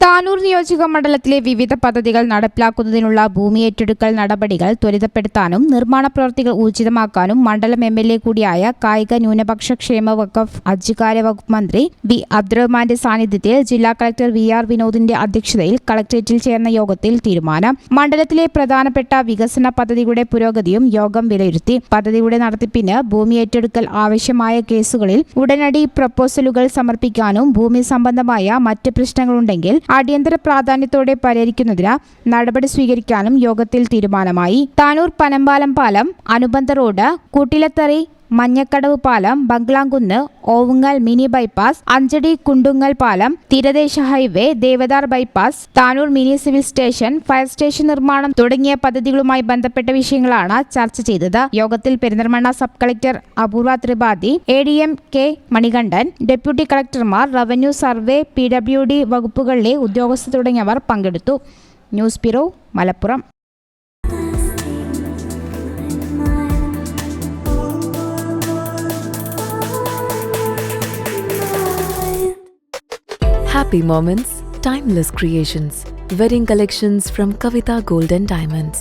താനൂർ നിയോജക മണ്ഡലത്തിലെ വിവിധ പദ്ധതികൾ നടപ്പിലാക്കുന്നതിനുള്ള ഭൂമി ഏറ്റെടുക്കൽ നടപടികൾ ത്വരിതപ്പെടുത്താനും നിർമ്മാണ പ്രവൃത്തികൾ ഊർജിതമാക്കാനും മണ്ഡലം എംഎൽഎ കൂടിയായ കായിക ന്യൂനപക്ഷ ക്ഷേമ വകുപ്പ് ഹജ്ജ് വകുപ്പ് മന്ത്രി വി അബ്ദുറഹ്മാന്റെ സാന്നിധ്യത്തിൽ ജില്ലാ കളക്ടർ വി.ആർ. വിനോദിന്റെ അധ്യക്ഷതയിൽ കളക്ടറേറ്റിൽ ചേർന്ന യോഗത്തിൽ തീരുമാനം. മണ്ഡലത്തിലെ പ്രധാനപ്പെട്ട വികസന പദ്ധതികളുടെ പുരോഗതിയും യോഗം വിലയിരുത്തി. പദ്ധതിയുടെ നടത്തിപ്പിന് ഭൂമി ഏറ്റെടുക്കൽ ആവശ്യമായ കേസുകളിൽ ഉടനടി പ്രപ്പോസലുകൾ സമർപ്പിക്കാനും ഭൂമി സംബന്ധമായ മറ്റ് പ്രശ്നങ്ങളുണ്ടെങ്കിൽ അടിയന്തര പ്രാധാന്യത്തോടെ പരിഹരിക്കുന്നതിന് നടപടി സ്വീകരിക്കാനും യോഗത്തിൽ തീരുമാനമായി. താനൂർ പനമ്പാലം പാലം, അനുബന്ധ റോഡ്, കൂട്ടിലത്തറി മഞ്ഞക്കടവ് പാലം, ബംഗ്ലാംകുന്ന് ഓവുങ്ങൽ മിനി ബൈപ്പാസ്, അഞ്ചടി കുണ്ടുങ്ങൽ പാലം, തീരദേശ highway, Devadar bypass, Tanur mini civil station, fire station നിർമ്മാണം തുടങ്ങിയ പദ്ധതികളുമായി ബന്ധപ്പെട്ട വിഷയങ്ങളാണ് ചർച്ച ചെയ്തത്. യോഗത്തിൽ പെരിന്തൽമണ്ണ സബ് കളക്ടർ അപൂർവ Tripathi, ADM K Manikandan, deputy കളക്ടർമാർ, റവന്യൂ, സർവേ, PWD വകുപ്പുകളിലെ ഉദ്യോഗസ്ഥർ തുടങ്ങിയവർ പങ്കെടുത്തു. News bureau, Malappuram. Happy moments, timeless creations. Wedding collections from Kavita Gold and Diamonds.